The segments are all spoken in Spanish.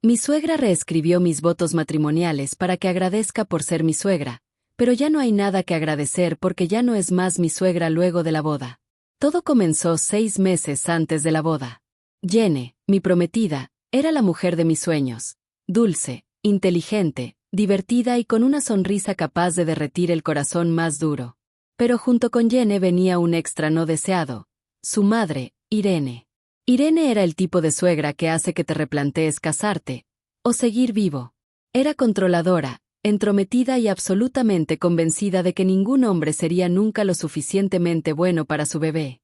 Mi suegra reescribió mis votos matrimoniales para que agradezca por ser mi suegra, pero ya no hay nada que agradecer porque ya no es más mi suegra luego de la boda. Todo comenzó 6 meses antes de la boda. Jenny, mi prometida, era la mujer de mis sueños. Dulce, inteligente, divertida y con una sonrisa capaz de derretir el corazón más duro. Pero junto con Jenny venía un extra no deseado. Su madre, Irene. Irene era el tipo de suegra que hace que te replantees casarte o seguir vivo. Era controladora, entrometida y absolutamente convencida de que ningún hombre sería nunca lo suficientemente bueno para su bebé.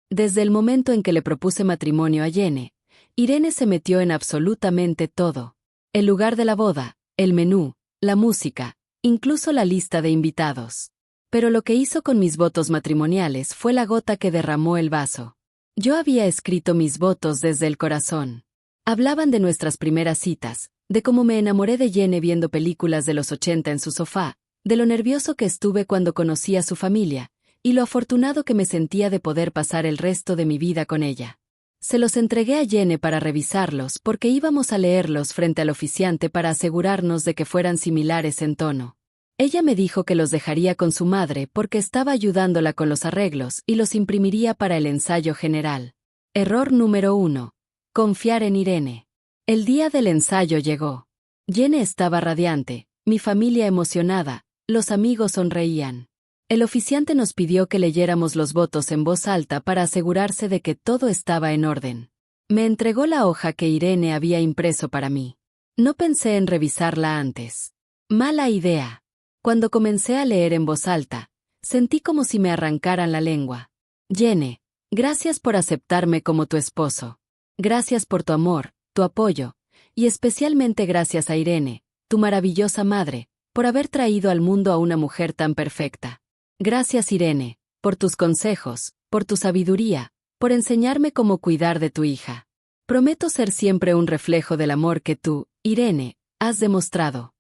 Desde el momento en que le propuse matrimonio a Jenny, Irene se metió en absolutamente todo. El lugar de la boda, el menú, la música, incluso la lista de invitados. Pero lo que hizo con mis votos matrimoniales fue la gota que derramó el vaso. Yo había escrito mis votos desde el corazón. Hablaban de nuestras primeras citas, de cómo me enamoré de Jenny viendo películas de los 80 en su sofá, de lo nervioso que estuve cuando conocí a su familia, y lo afortunado que me sentía de poder pasar el resto de mi vida con ella. Se los entregué a Jenny para revisarlos porque íbamos a leerlos frente al oficiante para asegurarnos de que fueran similares en tono. Ella me dijo que los dejaría con su madre porque estaba ayudándola con los arreglos y los imprimiría para el ensayo general. Error número 1. Confiar en Irene. El día del ensayo llegó. Jenny estaba radiante, mi familia emocionada, los amigos sonreían. El oficiante nos pidió que leyéramos los votos en voz alta para asegurarse de que todo estaba en orden. Me entregó la hoja que Irene había impreso para mí. No pensé en revisarla antes. Mala idea. Cuando comencé a leer en voz alta, sentí como si me arrancaran la lengua. Jenny, gracias por aceptarme como tu esposo. Gracias por tu amor, tu apoyo, y especialmente gracias a Irene, tu maravillosa madre, por haber traído al mundo a una mujer tan perfecta. Gracias Irene, por tus consejos, por tu sabiduría, por enseñarme cómo cuidar de tu hija. Prometo ser siempre un reflejo del amor que tú, Irene, has demostrado.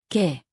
¿Qué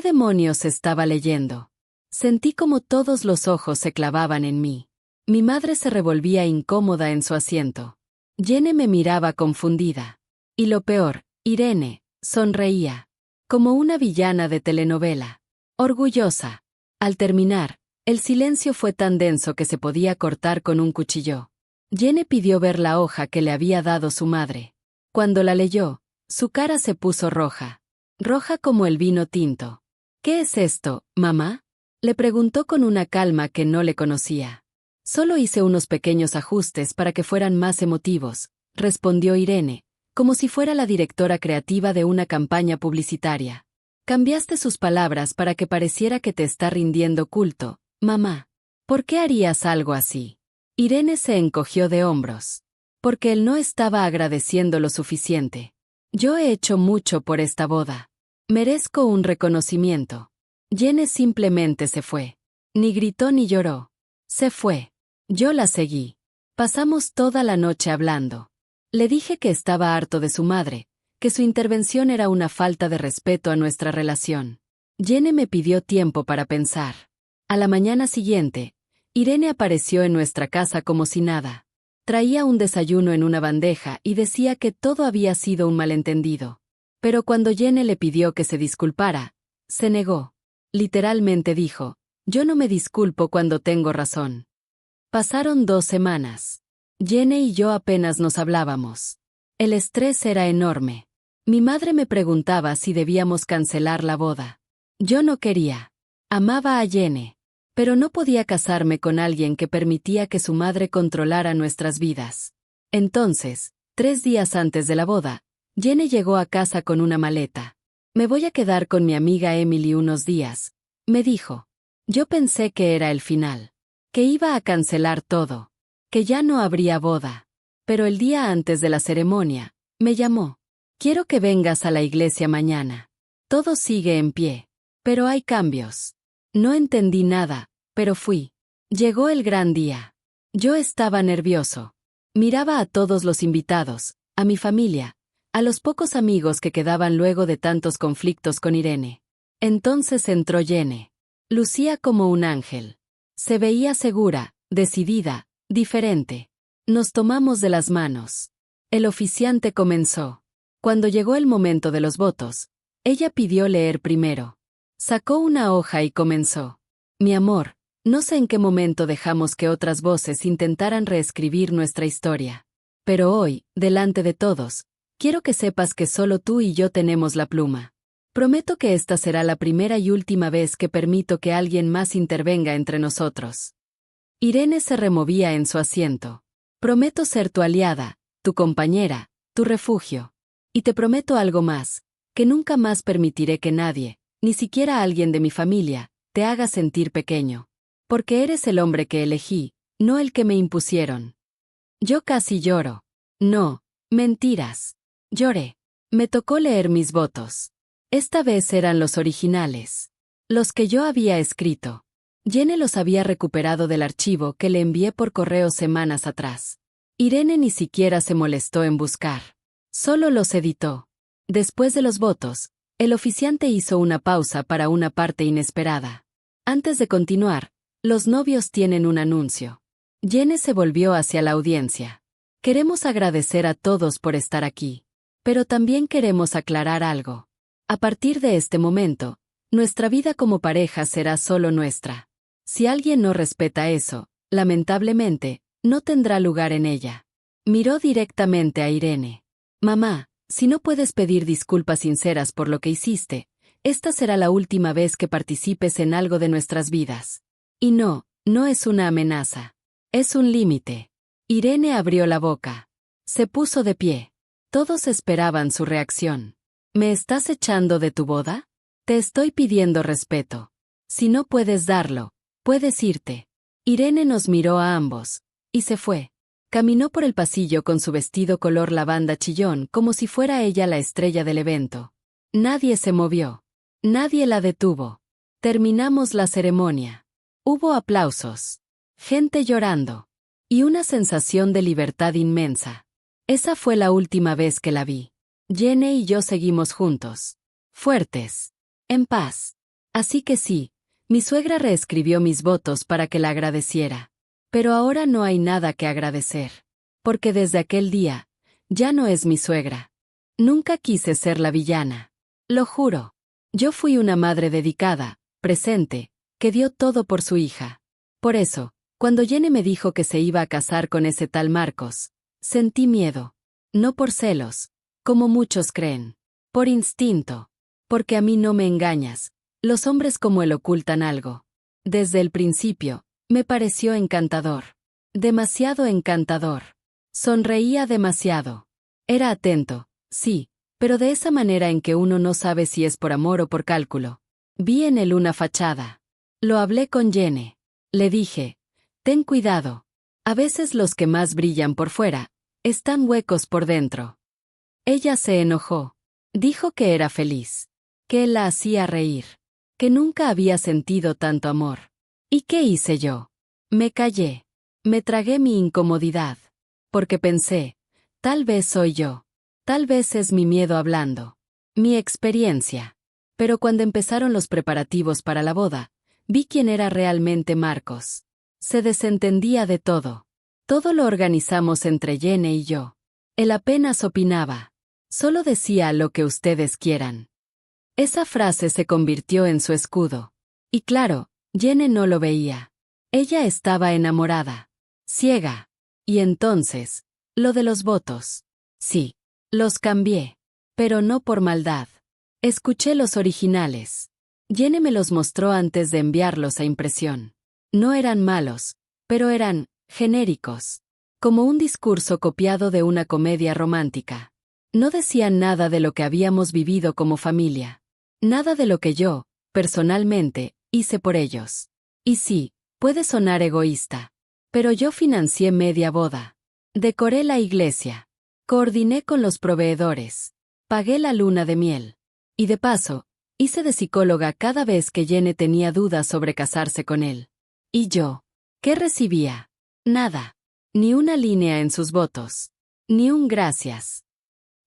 demonios estaba leyendo? Sentí como todos los ojos se clavaban en mí. Mi madre se revolvía incómoda en su asiento. Jenny me miraba confundida. Y lo peor, Irene, sonreía. Como una villana de telenovela. Orgullosa. Al terminar, el silencio fue tan denso que se podía cortar con un cuchillo. Jenny pidió ver la hoja que le había dado su madre. Cuando la leyó, su cara se puso roja. Roja como el vino tinto. ¿Qué es esto, mamá? Le preguntó con una calma que no le conocía. Solo hice unos pequeños ajustes para que fueran más emotivos, respondió Irene, como si fuera la directora creativa de una campaña publicitaria. Cambiaste sus palabras para que pareciera que te está rindiendo culto, mamá. ¿Por qué harías algo así? Irene se encogió de hombros. Porque él no estaba agradeciendo lo suficiente. Yo he hecho mucho por esta boda. Merezco un reconocimiento. Jenny simplemente se fue. Ni gritó ni lloró. Se fue. Yo la seguí. Pasamos toda la noche hablando. Le dije que estaba harto de su madre, que su intervención era una falta de respeto a nuestra relación. Jenny me pidió tiempo para pensar. A la mañana siguiente, Irene apareció en nuestra casa como si nada. Traía un desayuno en una bandeja y decía que todo había sido un malentendido. Pero cuando Jenny le pidió que se disculpara, se negó. Literalmente dijo, yo no me disculpo cuando tengo razón. Pasaron 2 semanas. Jenny y yo apenas nos hablábamos. El estrés era enorme. Mi madre me preguntaba si debíamos cancelar la boda. Yo no quería. Amaba a Jenny. Pero no podía casarme con alguien que permitía que su madre controlara nuestras vidas. Entonces, 3 días antes de la boda, Jenny llegó a casa con una maleta. Me voy a quedar con mi amiga Emily unos días, me dijo. Yo pensé que era el final. Que iba a cancelar todo. Que ya no habría boda. Pero el día antes de la ceremonia, me llamó. Quiero que vengas a la iglesia mañana. Todo sigue en pie. Pero hay cambios. No entendí nada, pero fui. Llegó el gran día. Yo estaba nervioso. Miraba a todos los invitados, a mi familia, a los pocos amigos que quedaban luego de tantos conflictos con Irene. Entonces entró Jenny. Lucía como un ángel. Se veía segura, decidida, diferente. Nos tomamos de las manos. El oficiante comenzó. Cuando llegó el momento de los votos, ella pidió leer primero. Sacó una hoja y comenzó. Mi amor, no sé en qué momento dejamos que otras voces intentaran reescribir nuestra historia. Pero hoy, delante de todos, quiero que sepas que solo tú y yo tenemos la pluma. Prometo que esta será la primera y última vez que permito que alguien más intervenga entre nosotros. Irene se removía en su asiento. Prometo ser tu aliada, tu compañera, tu refugio. Y te prometo algo más, que nunca más permitiré que nadie, ni siquiera alguien de mi familia, te haga sentir pequeño. Porque eres el hombre que elegí, no el que me impusieron. Yo casi lloro. No, mentiras. Lloré. Me tocó leer mis votos. Esta vez eran los originales. Los que yo había escrito. Jenny los había recuperado del archivo que le envié por correo semanas atrás. Irene ni siquiera se molestó en buscar. Solo los editó. Después de los votos, el oficiante hizo una pausa para una parte inesperada. Antes de continuar, los novios tienen un anuncio. Jenny se volvió hacia la audiencia. Queremos agradecer a todos por estar aquí. Pero también queremos aclarar algo. A partir de este momento, nuestra vida como pareja será solo nuestra. Si alguien no respeta eso, lamentablemente, no tendrá lugar en ella. Miró directamente a Irene. Mamá, si no puedes pedir disculpas sinceras por lo que hiciste, esta será la última vez que participes en algo de nuestras vidas. Y no, no es una amenaza. Es un límite. Irene abrió la boca. Se puso de pie. Todos esperaban su reacción. ¿Me estás echando de tu boda? Te estoy pidiendo respeto. Si no puedes darlo, puedes irte. Irene nos miró a ambos. Y se fue. Caminó por el pasillo con su vestido color lavanda chillón como si fuera ella la estrella del evento. Nadie se movió. Nadie la detuvo. Terminamos la ceremonia. Hubo aplausos. Gente llorando. Y una sensación de libertad inmensa. Esa fue la última vez que la vi. Jenny y yo seguimos juntos. Fuertes. En paz. Así que sí, mi suegra reescribió mis votos para que la agradeciera. Pero ahora no hay nada que agradecer. Porque desde aquel día, ya no es mi suegra. Nunca quise ser la villana. Lo juro. Yo fui una madre dedicada, presente, que dio todo por su hija. Por eso, cuando Jenny me dijo que se iba a casar con ese tal Marcos, sentí miedo. No por celos, como muchos creen. Por instinto. Porque a mí no me engañas. Los hombres como él ocultan algo. Desde el principio, me pareció encantador. Demasiado encantador. Sonreía demasiado. Era atento, sí, pero de esa manera en que uno no sabe si es por amor o por cálculo. Vi en él una fachada. Lo hablé con Jenny. Le dije, ten cuidado. A veces los que más brillan por fuera, están huecos por dentro. Ella se enojó. Dijo que era feliz. Que él la hacía reír. Que nunca había sentido tanto amor. ¿Y qué hice yo? Me callé. Me tragué mi incomodidad. Porque pensé, tal vez soy yo. Tal vez es mi miedo hablando. Mi experiencia. Pero cuando empezaron los preparativos para la boda, vi quién era realmente Marcos. Se desentendía de todo. Todo lo organizamos entre Jenny y yo. Él apenas opinaba. Solo decía lo que ustedes quieran. Esa frase se convirtió en su escudo. Y claro, Jenny no lo veía. Ella estaba enamorada. Ciega. Y entonces, lo de los votos. Sí, los cambié. Pero no por maldad. Escuché los originales. Jenny me los mostró antes de enviarlos a impresión. No eran malos, pero eran genéricos. Como un discurso copiado de una comedia romántica. No decían nada de lo que habíamos vivido como familia. Nada de lo que yo, personalmente, hice por ellos. Y sí, puede sonar egoísta. Pero yo financié media boda. Decoré la iglesia. Coordiné con los proveedores. Pagué la luna de miel. Y de paso, hice de psicóloga cada vez que Jenny tenía dudas sobre casarse con él. ¿Y yo? ¿Qué recibía? Nada. Ni una línea en sus votos. Ni un gracias.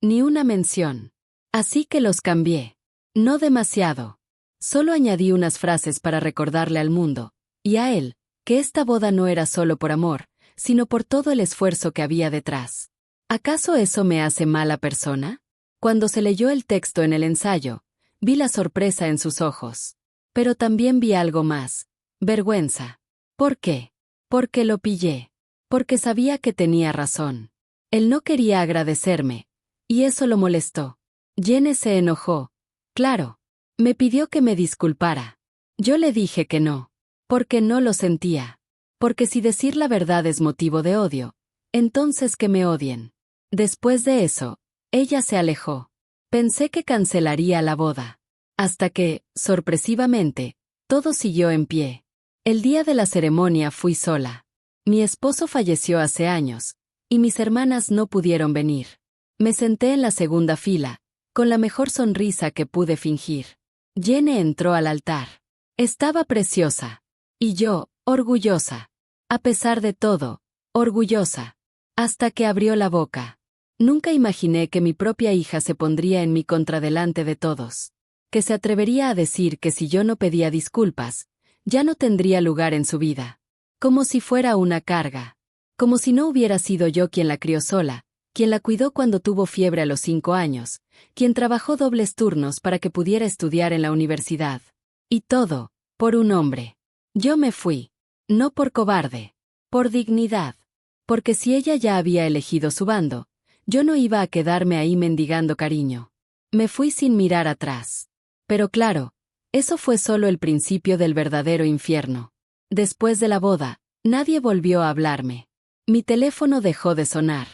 Ni una mención. Así que los cambié. No demasiado. Solo añadí unas frases para recordarle al mundo, y a él, que esta boda no era solo por amor, sino por todo el esfuerzo que había detrás. ¿Acaso eso me hace mala persona? Cuando se leyó el texto en el ensayo, vi la sorpresa en sus ojos. Pero también vi algo más: vergüenza. ¿Por qué? Porque lo pillé. Porque sabía que tenía razón. Él no quería agradecerme, y eso lo molestó. Jenny se enojó. Claro. Me pidió que me disculpara. Yo le dije que no. Porque no lo sentía. Porque si decir la verdad es motivo de odio, entonces que me odien. Después de eso, ella se alejó. Pensé que cancelaría la boda. Hasta que, sorpresivamente, todo siguió en pie. El día de la ceremonia fui sola. Mi esposo falleció hace años, y mis hermanas no pudieron venir. Me senté en la segunda fila, con la mejor sonrisa que pude fingir. Jenny entró al altar. Estaba preciosa. Y yo, orgullosa. A pesar de todo, orgullosa. Hasta que abrió la boca. Nunca imaginé que mi propia hija se pondría en mi contra delante de todos. Que se atrevería a decir que si yo no pedía disculpas, ya no tendría lugar en su vida. Como si fuera una carga. Como si no hubiera sido yo quien la crió sola, quien la cuidó cuando tuvo fiebre a los 5 años, quien trabajó dobles turnos para que pudiera estudiar en la universidad. Y todo, por un hombre. Yo me fui. No por cobarde. Por dignidad. Porque si ella ya había elegido su bando, yo no iba a quedarme ahí mendigando cariño. Me fui sin mirar atrás. Pero claro, eso fue solo el principio del verdadero infierno. Después de la boda, nadie volvió a hablarme. Mi teléfono dejó de sonar.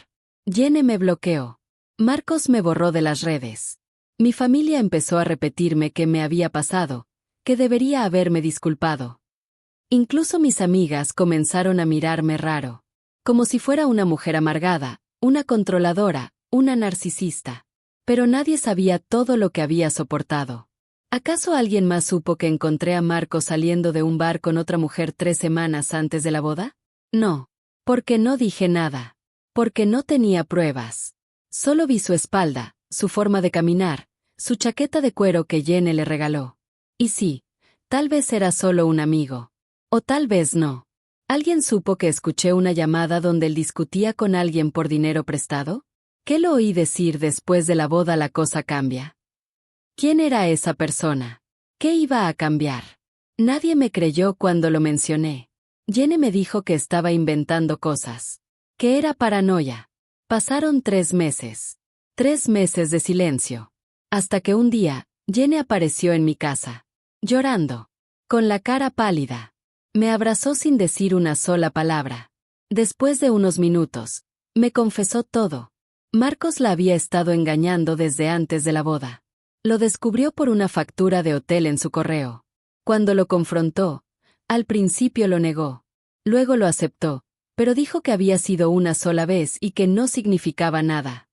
Jenny me bloqueó. Marcos me borró de las redes. Mi familia empezó a repetirme qué me había pasado, que debería haberme disculpado. Incluso mis amigas comenzaron a mirarme raro. Como si fuera una mujer amargada, una controladora, una narcisista. Pero nadie sabía todo lo que había soportado. ¿Acaso alguien más supo que encontré a Marcos saliendo de un bar con otra mujer 3 semanas antes de la boda? No. Porque no dije nada. Porque no tenía pruebas. Solo vi su espalda, su forma de caminar, su chaqueta de cuero que Jenny le regaló. Y sí, tal vez era solo un amigo. O tal vez no. ¿Alguien supo que escuché una llamada donde él discutía con alguien por dinero prestado? ¿Qué lo oí decir después de la boda? La cosa cambia. ¿Quién era esa persona? ¿Qué iba a cambiar? Nadie me creyó cuando lo mencioné. Jenny me dijo que estaba inventando cosas. Que era paranoia. Pasaron 3 meses. 3 meses de silencio. Hasta que un día, Jenny apareció en mi casa. Llorando. Con la cara pálida. Me abrazó sin decir una sola palabra. Después de unos minutos, me confesó todo. Marcos la había estado engañando desde antes de la boda. Lo descubrió por una factura de hotel en su correo. Cuando lo confrontó, al principio lo negó. Luego lo aceptó, pero dijo que había sido una sola vez y que no significaba nada.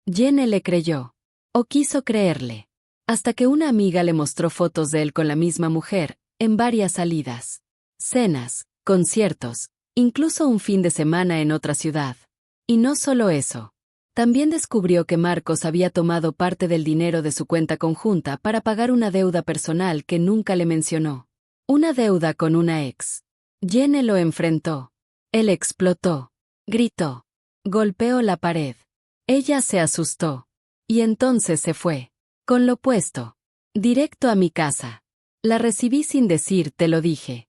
Jenny le creyó. O quiso creerle. Hasta que una amiga le mostró fotos de él con la misma mujer, en varias salidas. Cenas, conciertos, incluso un fin de semana en otra ciudad. Y no solo eso. También descubrió que Marcos había tomado parte del dinero de su cuenta conjunta para pagar una deuda personal que nunca le mencionó. Una deuda con una ex. Jenny lo enfrentó. Él explotó. Gritó. Golpeó la pared. Ella se asustó. Y entonces se fue. Con lo puesto. Directo a mi casa. La recibí sin decir te lo dije.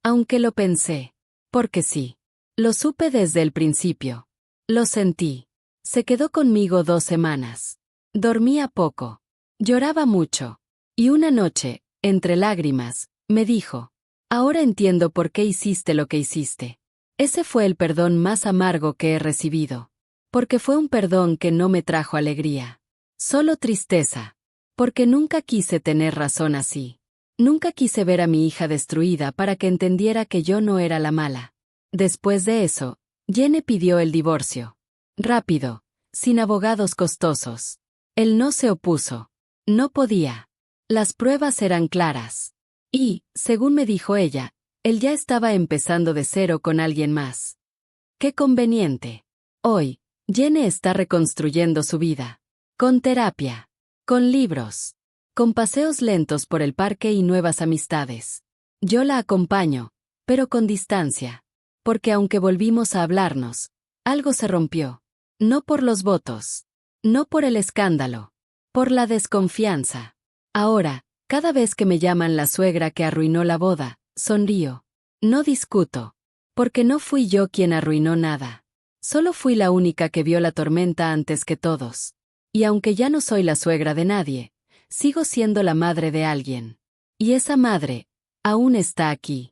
Aunque lo pensé. Porque sí. Lo supe desde el principio. Lo sentí. Se quedó conmigo 2 semanas. Dormía poco. Lloraba mucho. Y una noche, entre lágrimas, me dijo: ahora entiendo por qué hiciste lo que hiciste. Ese fue el perdón más amargo que he recibido. Porque fue un perdón que no me trajo alegría. Solo tristeza. Porque nunca quise tener razón así. Nunca quise ver a mi hija destruida para que entendiera que yo no era la mala. Después de eso, Jenny pidió el divorcio. Rápido, sin abogados costosos. Él no se opuso. No podía. Las pruebas eran claras. Y, según me dijo ella, él ya estaba empezando de cero con alguien más. ¡Qué conveniente! Hoy, Jenny está reconstruyendo su vida. Con terapia. Con libros. Con paseos lentos por el parque y nuevas amistades. Yo la acompaño, pero con distancia. Porque aunque volvimos a hablarnos, algo se rompió. No por los votos. No por el escándalo. Por la desconfianza. Ahora, cada vez que me llaman la suegra que arruinó la boda, sonrío. No discuto. Porque no fui yo quien arruinó nada. Solo fui la única que vio la tormenta antes que todos. Y aunque ya no soy la suegra de nadie, sigo siendo la madre de alguien. Y esa madre, aún está aquí.